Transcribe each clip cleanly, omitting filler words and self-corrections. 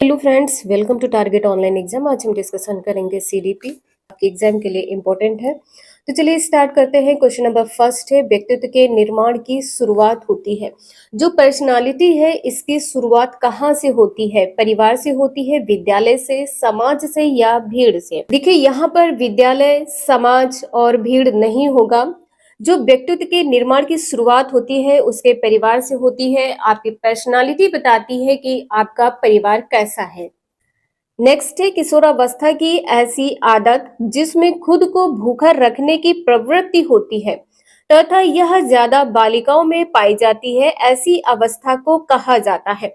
Hello friends, welcome to target online exam. आज हम discussion करेंगे सीडीपी आपके एग्जाम के लिए इम्पोर्टेंट है। तो चलिए स्टार्ट करते हैं। क्वेश्चन नंबर फर्स्ट है, व्यक्तित्व के निर्माण की शुरुआत होती है। जो पर्सनालिटी है इसकी शुरुआत कहाँ से होती है? परिवार से होती है, विद्यालय से, समाज से या भीड़ से? देखिए यहाँ पर विद्यालय, समाज और भीड़ नहीं होगा। जो व्यक्तित्व के निर्माण की शुरुआत होती है उसके परिवार से होती है। आपकी पर्सनालिटी बताती है कि आपका परिवार कैसा है। नेक्स्ट है, किशोरावस्था की ऐसी आदत जिसमें खुद को भूखा रखने की प्रवृत्ति होती है तथा यह ज्यादा बालिकाओं में पाई जाती है, ऐसी अवस्था को कहा जाता है।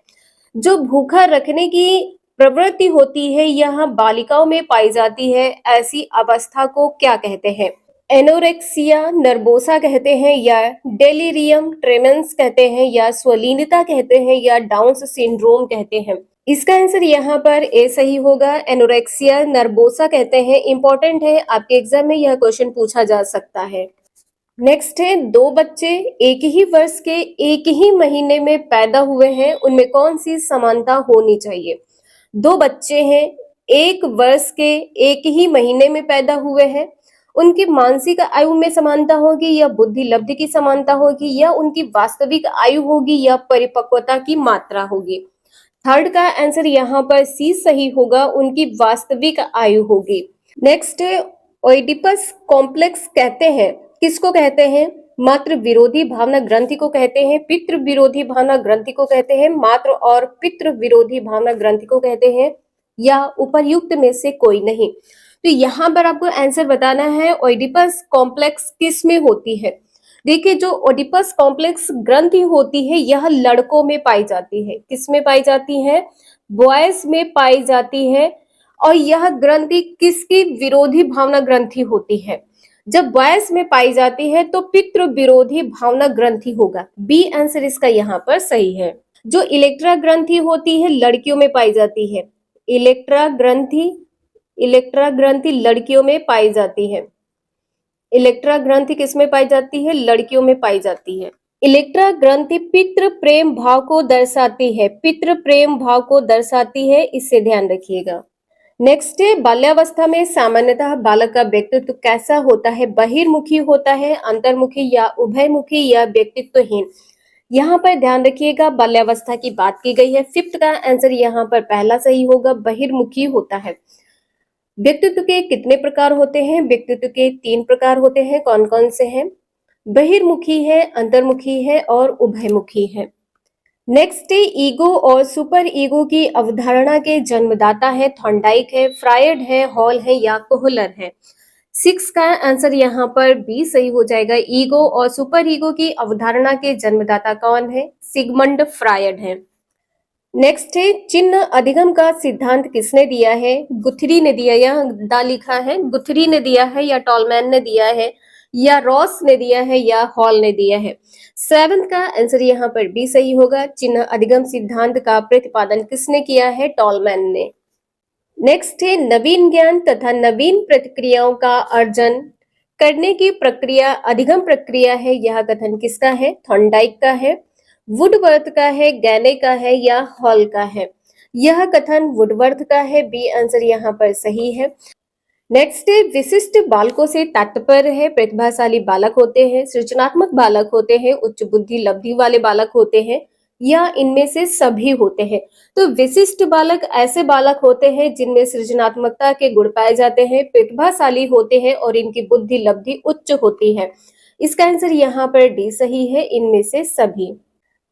जो भूखा रखने की प्रवृत्ति होती है यह बालिकाओं में पाई जाती है, ऐसी अवस्था को क्या कहते हैं? एनोरेक्सिया नर्वोसा कहते हैं, या डेलिरियम ट्रेमेंस कहते हैं, या स्वलीनता कहते हैं, या डाउन सिंड्रोम कहते हैं? इसका आंसर यहाँ पर ए सही होगा। एनोरेक्सिया नर्वोसा कहते हैं। इंपॉर्टेंट है, आपके एग्जाम में यह क्वेश्चन पूछा जा सकता है। नेक्स्ट है, दो बच्चे एक ही वर्ष के एक ही महीने में पैदा हुए हैं, उनमें कौन सी समानता होनी चाहिए? दो बच्चे हैं, एक वर्ष के एक ही महीने में पैदा हुए हैं, उनकी मानसिक आयु में समानता होगी, या बुद्धि लब्धि की समानता होगी, या उनकी वास्तविक आयु होगी, या परिपक्वता की मात्रा होगी? थर्ड का आंसर यहाँ पर सी सही होगा, उनकी वास्तविक आयु होगी। नेक्स्ट है, ओइडिपस कॉम्प्लेक्स कहते हैं, किसको कहते हैं? मात्र विरोधी भावना ग्रंथि को कहते हैं, पितृ विरोधी भावना ग्रंथि को कहते हैं, मात्र और पितृ विरोधी भावना ग्रंथि को कहते हैं, या उपर्युक्त में से कोई नहीं? तो यहाँ पर आपको आंसर बताना है, ओइडिपस कॉम्प्लेक्स किस में होती है। देखिए, जो ओडिपस कॉम्प्लेक्स ग्रंथि होती है यह लड़कों में पाई जाती है। किस में पाई जाती है? बॉयज में पाई जाती है। और यह ग्रंथि किसकी विरोधी भावना ग्रंथि होती है? जब बॉयज में पाई जाती है तो पितृ विरोधी भावना ग्रंथि होगा। बी आंसर इसका यहाँ पर सही है। जो इलेक्ट्रा ग्रंथि होती है लड़कियों में पाई जाती है। इलेक्ट्रा ग्रंथि लड़कियों में पाई जाती है। इलेक्ट्रा ग्रंथि किसमें पाई जाती है? लड़कियों में पाई जाती है। इलेक्ट्रा ग्रंथि पितृ प्रेम भाव को दर्शाती है। पितृ प्रेम भाव को दर्शाती है, इससे ध्यान रखिएगा। नेक्स्ट है, बाल्यावस्था में सामान्यतः बालक का व्यक्तित्व कैसा होता है? बहिर्मुखी होता है, अंतर्मुखी, या उभयमुखी, या व्यक्तित्वहीन? यहाँ पर ध्यान रखिएगा, बाल्यावस्था की बात की गई है। फिफ्थ का आंसर यहाँ पर पहला सही होगा, बहिर्मुखी होता है। व्यक्तित्व के कितने प्रकार होते हैं? व्यक्तित्व के 3 प्रकार होते हैं। कौन कौन से हैं? बहिर्मुखी है, अंतर्मुखी है और उभयमुखी है। नेक्स्ट है, ईगो और सुपर ईगो की अवधारणा के जन्मदाता है। थॉर्नडाइक है, फ्रायड है, हॉल है, या कोहलर है? 6 का आंसर यहाँ पर बी सही हो जाएगा। ईगो और सुपर ईगो की अवधारणा के जन्मदाता कौन है? सिगमंड फ्रायड है। नेक्स्ट है, चिन्ह अधिगम का सिद्धांत किसने दिया है? गुथरी ने दिया, या दा लिखा है, गुथरी ने दिया है, या टॉलमैन ने दिया है, या रॉस ने दिया है, या हॉल ने दिया है? 7 का आंसर यहाँ पर भी सही होगा। चिन्ह अधिगम सिद्धांत का प्रतिपादन किसने किया है? टॉलमैन ने। नेक्स्ट है, नवीन ज्ञान तथा नवीन प्रतिक्रियाओं का अर्जन करने की प्रक्रिया अधिगम प्रक्रिया है, यह कथन किसका है? थॉर्नडाइक का है, वुडवर्थ का है, गैने का है, या हॉल का है? यह कथन वुडवर्थ का है। बी आंसर यहाँ पर सही है। नेक्स्ट है, विशिष्ट बालकों से तात्पर्य है प्रतिभाशाली बालक होते हैं, सृजनात्मक बालक होते हैं, उच्च बुद्धि लब्धि वाले बालक होते हैं, या इनमें से सभी होते हैं? तो विशिष्ट बालक ऐसे बालक होते हैं जिनमें सृजनात्मकता के गुण पाए जाते हैं, प्रतिभाशाली होते हैं और इनकी बुद्धि लब्धि उच्च होती है। इसका आंसर यहाँ पर डी सही है, इनमें से सभी।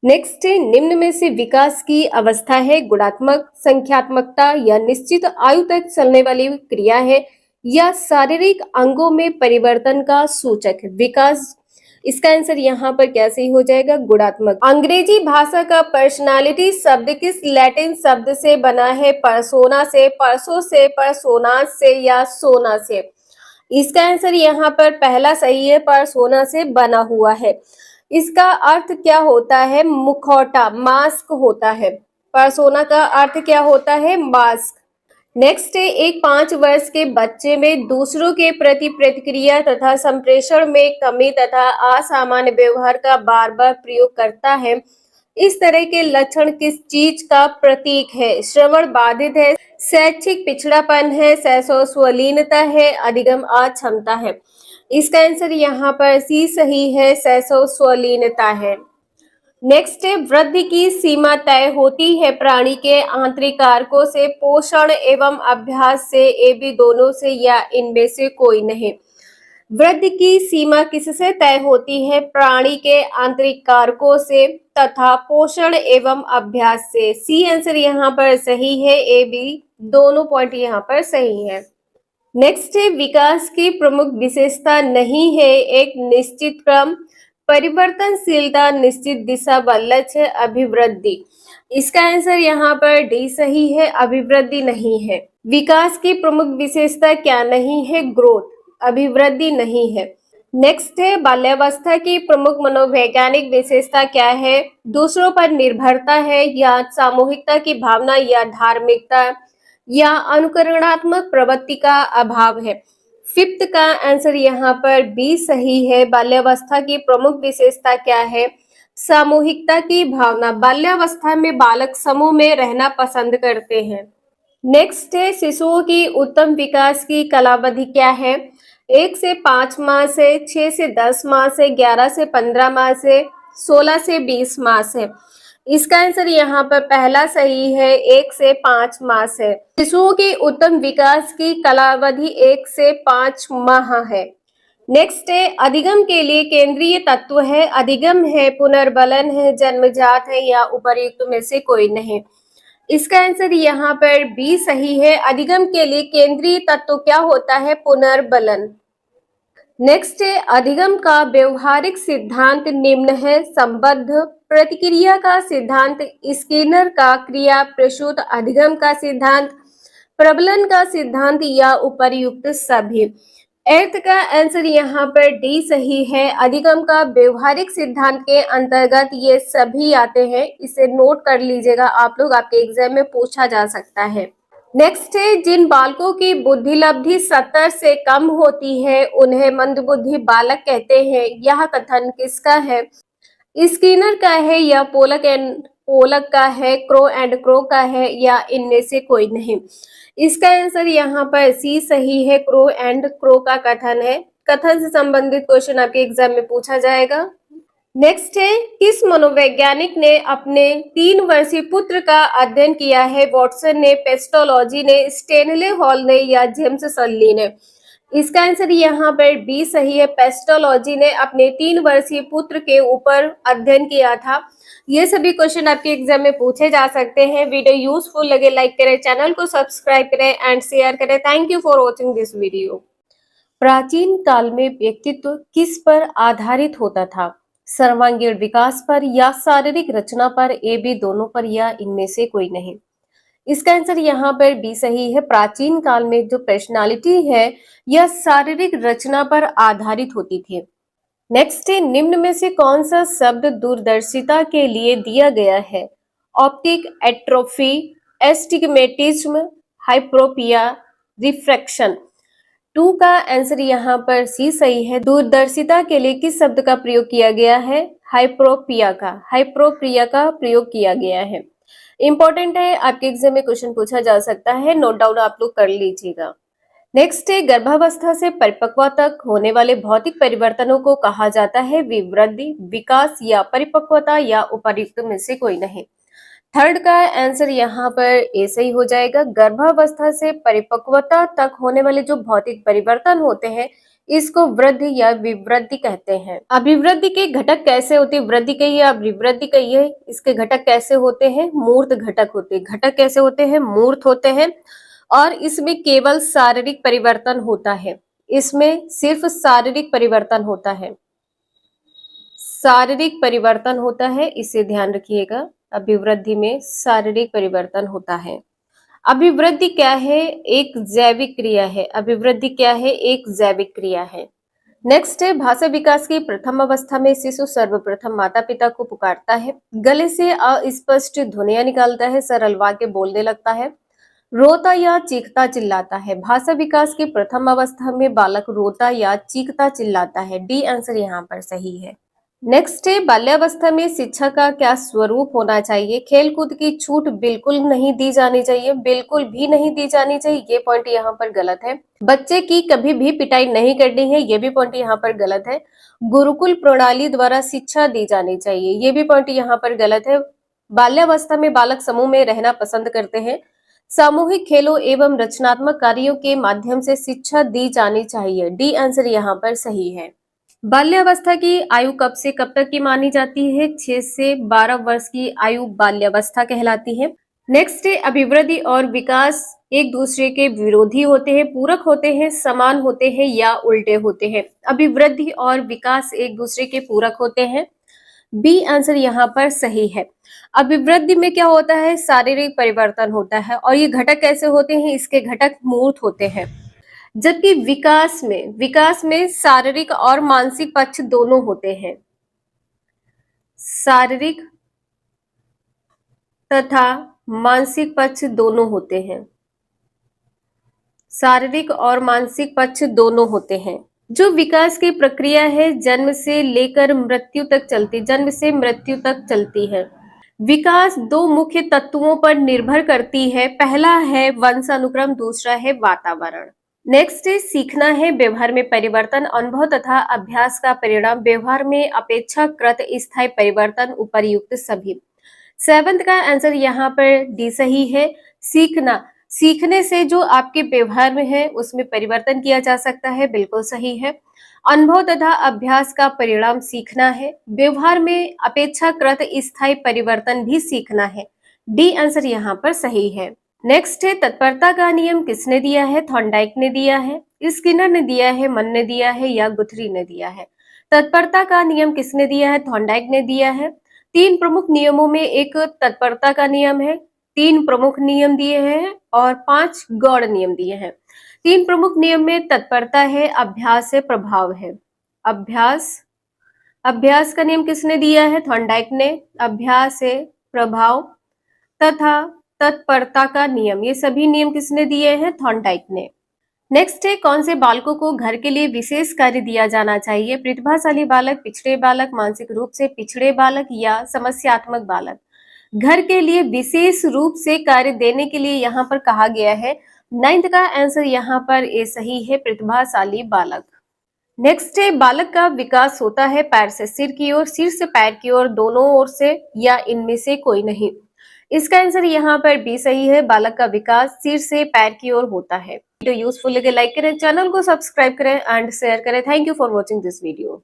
नेक्स्ट है, निम्न में से विकास की अवस्था है गुणात्मक, संख्यात्मकता, या निश्चित आयु तक चलने वाली क्रिया है, या शारीरिक अंगों में परिवर्तन का सूचक? विकास, इसका आंसर यहाँ पर कैसे हो जाएगा? गुणात्मक। अंग्रेजी भाषा का पर्सनालिटी शब्द किस लैटिन शब्द से बना है? पर्सोना से, परसो से, परसोना से, या सोना से? इसका आंसर यहाँ पर पहला सही है, परसोना से बना हुआ है। इसका अर्थ क्या होता है? मुखौटा, मास्क होता है। पर्सोना का अर्थ क्या होता है? मास्क। नेक्स्ट है, एक 5 वर्ष के बच्चे में दूसरों के प्रति प्रतिक्रिया तथा संप्रेषण में कमी तथा असामान्य व्यवहार का बार बार प्रयोग करता है, इस तरह के लक्षण किस चीज का प्रतीक है? श्रवण बाधित है, शैक्षिक पिछड़ापन है, सहसोस्वलीनता है, अधिगम अक्षमता है। इसका आंसर यहाँ पर सी सही है, सहसोस्वलीनता है। नेक्स्ट है, वृद्धि की सीमा तय होती है प्राणी के आंतरिक कारकों से, पोषण एवं अभ्यास से, ए बी दोनों से, या इनमें से कोई नहीं। वृद्धि की सीमा किससे तय होती है? प्राणी के आंतरिक कारकों से तथा पोषण एवं अभ्यास से। सी आंसर यहाँ पर सही है, ए बी दोनों पॉइंट यहाँ पर सही है। नेक्स्ट है, विकास की प्रमुख विशेषता नहीं है एक निश्चित क्रम, परिवर्तनशीलता, निश्चित दिशा व लक्ष्य, अभिवृद्धि। इसका आंसर यहाँ पर डी सही है, अभिवृद्धि नहीं है। विकास की प्रमुख विशेषता क्या नहीं है? ग्रोथ, अभिवृद्धि नहीं है। नेक्स्ट है, बाल्यावस्था की प्रमुख मनोवैज्ञानिक विशेषता क्या है? दूसरों पर निर्भरता है, या सामूहिकता की भावना, या धार्मिकता, या अनुकरणात्मक प्रवृत्ति का अभाव है। फिफ्थ का आंसर यहाँ पर बी सही है। बाल्यावस्था की प्रमुख विशेषता क्या है? सामूहिकता की भावना। बाल्यावस्था में बालक समूह में रहना पसंद करते हैं। नेक्स्ट है, शिशुओं की उत्तम विकास की कालावधि क्या है? 1 से 5 माह से, 6 से 10 माह से, 11 से 15 माह से, 16 से 20 माह से। इसका आंसर यहाँ पर पहला सही है, 1 से 5 माह से। शिशुओं की उत्तम विकास की कालावधि 1 से 5 माह है। नेक्स्ट है, अधिगम के लिए केंद्रीय तत्व है। अधिगम है, पुनर्बलन है, जन्मजात है, या उपर्युक्त में से कोई नहीं। इसका आंसर यहाँ पर बी सही है। अधिगम के लिए केंद्रीय तत्व क्या होता है? पुनर्बलन। नेक्स्ट है, अधिगम का व्यवहारिक सिद्धांत निम्न है। संबद्ध प्रतिक्रिया का सिद्धांत, स्किनर का क्रिया प्रसूत अधिगम का सिद्धांत, प्रबलन का सिद्धांत, या उपर्युक्त सभी। एर्थ का आंसर यहाँ पर डी सही है। अधिगम का व्यवहारिक सिद्धांत के अंतर्गत ये सभी आते हैं। इसे नोट कर लीजिएगा आप लोग, आपके एग्जाम में पूछा जा सकता है। नेक्स्ट है, जिन बालकों की बुद्धि लब्धि 70 से कम होती है उन्हें मंदबुद्धि बालक कहते हैं। यह कथन किसका है? स्किनर का है, या पोलक का है, क्रो एंड क्रो का है, या इनमें से कोई नहीं। इसका आंसर यहाँ पर सी सही है, क्रो एंड क्रो का कथन है। कथन से संबंधित क्वेश्चन आपके एग्जाम में पूछा जाएगा। नेक्स्ट है, किस मनोवैज्ञानिक ने अपने 3 वर्षीय पुत्र का अध्ययन किया है? वॉटसन ने, पेस्टोलॉजी ने, स्टेनले हॉल ने, या जेम्स सल्ली ने। इसका आंसर यहाँ पर बी सही है। पेस्टोलॉजी ने अपने 3 वर्षीय पुत्र के ऊपर अध्ययन किया था। ये सभी क्वेश्चन आपके एग्जाम में पूछे जा सकते हैं। वीडियो यूजफुल लगे लाइक करें, चैनल को सब्सक्राइब करें एंड शेयर करें। Thank you for watching this video. प्राचीन काल में व्यक्तित्व किस पर आधारित होता था? सर्वांगीण विकास पर, या शारीरिक रचना पर, ए बी दोनों पर, या इनमें से कोई नहीं। इसका आंसर यहाँ पर बी सही है। प्राचीन काल में जो पर्सनालिटी है यह शारीरिक रचना पर आधारित होती थी। नेक्स्ट है, निम्न में से कौन सा शब्द दूरदर्शिता के लिए दिया गया है? Optic atrophy, astigmatism, hyperopia, refraction. 2 का आंसर यहाँ पर सी सही है। दूरदर्शिता के लिए किस शब्द का प्रयोग किया गया है? हाइप्रोपिया का प्रयोग किया गया है। इंपॉर्टेंट है, आपके एग्जाम में क्वेश्चन पूछा जा सकता है, नोट डाउन आप लोग कर लीजिएगा। नेक्स्ट है, गर्भावस्था से परिपक्वता तक होने वाले भौतिक परिवर्तनों को कहा जाता है विवृद्धि, विकास, या परिपक्वता, या उपर्युक्त में से कोई नहीं। थर्ड का आंसर यहाँ पर ए सही हो जाएगा। गर्भावस्था से परिपक्वता तक होने वाले जो भौतिक परिवर्तन होते हैं इसको वृद्धि या विवृद्धि कहते हैं। अभिवृद्धि के घटक कैसे होते हैं? वृद्धि कहिए, अभिवृद्धि कहिए, इसके घटक कैसे होते हैं? मूर्त घटक होते हैं। घटक कैसे होते हैं? मूर्त होते हैं। और इसमें केवल शारीरिक परिवर्तन होता है। इसमें सिर्फ शारीरिक परिवर्तन होता है, शारीरिक परिवर्तन होता है, इसे ध्यान रखिएगा। अभिवृद्धि में शारीरिक परिवर्तन होता है। अभिवृद्धि क्या है? एक जैविक क्रिया है। अभिवृद्धि क्या है? एक जैविक क्रिया है। नेक्स्ट है, भाषा विकास की प्रथम अवस्था में शिशु सर्वप्रथम माता पिता को पुकारता है, गले से अस्पष्ट ध्वनियां निकालता है, सरल वाक्य बोलने लगता है, रोता या चीखता चिल्लाता है। भाषा विकास की प्रथम अवस्था में बालक रोता या चीखता चिल्लाता है। डी आंसर यहाँ पर सही है। नेक्स्ट है बाल्यावस्था में शिक्षा का क्या स्वरूप होना चाहिए। खेलकूद की छूट बिल्कुल नहीं दी जानी चाहिए, बिल्कुल भी नहीं दी जानी चाहिए, ये पॉइंट यहाँ पर गलत है। बच्चे की कभी भी पिटाई नहीं करनी है, ये भी पॉइंट यहाँ पर गलत है। गुरुकुल प्रणाली द्वारा शिक्षा दी जानी चाहिए, ये भी पॉइंट यहाँ पर गलत है। बाल्यावस्था में बालक समूह में रहना पसंद करते हैं। सामूहिक खेलों एवं रचनात्मक कार्यों के माध्यम से शिक्षा दी जानी चाहिए, डी आंसर यहाँ पर सही है। बाल्यावस्था की आयु कब से कब तक की मानी जाती है। 6 से 12 वर्ष की आयु बाल्यावस्था कहलाती है। नेक्स्ट है अभिवृद्धि और विकास एक दूसरे के विरोधी होते हैं, पूरक होते हैं, समान होते हैं या उल्टे होते हैं। अभिवृद्धि और विकास एक दूसरे के पूरक होते हैं, बी आंसर यहाँ पर सही है। अभिवृद्धि में क्या होता है, शारीरिक परिवर्तन होता है, और ये घटक कैसे होते हैं, इसके घटक मूर्त होते हैं। जबकि विकास में शारीरिक और मानसिक पक्ष दोनों होते हैं। शारीरिक तथा मानसिक पक्ष दोनों होते हैं। शारीरिक और मानसिक पक्ष दोनों होते हैं। जो विकास की प्रक्रिया है जन्म से लेकर मृत्यु तक चलती है। विकास दो मुख्य तत्वों पर निर्भर करती है, पहला है वंशानुक्रम, दूसरा है वातावरण। नेक्स्ट है सीखना है व्यवहार में परिवर्तन, अनुभव तथा अभ्यास का परिणाम, व्यवहार में अपेक्षाकृत स्थायी परिवर्तन, उपर्युक्त सभी। सेवंथ का आंसर यहाँ पर डी सही है। सीखने से जो आपके व्यवहार में है उसमें परिवर्तन किया जा सकता है, बिल्कुल सही है। अनुभव तथा अभ्यास का परिणाम सीखना है, व्यवहार में अपेक्षाकृत स्थायी परिवर्तन भी सीखना है, डी आंसर यहाँ पर सही है। नेक्स्ट है तत्परता का नियम किसने दिया है। थॉर्नडाइक ने दिया है, स्किनर ने दिया है, मन ने दिया है या गुथरी ने दिया है। तत्परता का नियम किसने दिया है, थॉर्नडाइक ने दिया है। 3 प्रमुख नियमों में एक तत्परता का नियम है, 3 प्रमुख नियम दिए हैं और 5 गौड़ नियम दिए हैं। 3 प्रमुख नियम में तत्परता है, अभ्यास है, प्रभाव है। अभ्यास का नियम किसने दिया है, थॉर्नडाइक ने। अभ्यास है, प्रभाव तथा तत्परता का नियम, ये सभी नियम किसने दिए हैं, थॉर्नडाइक ने। नेक्स्ट है कौन से बालकों को घर के लिए विशेष कार्य दिया जाना चाहिए। प्रतिभाशाली बालक, पिछड़े बालक, मानसिक रूप से पिछड़े बालक या समस्यात्मक बालक। घर के लिए विशेष रूप से कार्य देने के लिए यहाँ पर कहा गया है। 9th का आंसर यहाँ पर ए सही है, प्रतिभाशाली बालक। नेक्स्ट है बालक का विकास होता है पैर से सिर की ओर, सिर से पैर की ओर, दोनों ओर से या इनमें से कोई नहीं। इसका आंसर यहाँ पर बी सही है, बालक का विकास सिर से पैर की ओर होता है। वीडियो यूजफुल लगे लाइक करें, चैनल को सब्सक्राइब करें एंड शेयर करें। Thank you for watching this video.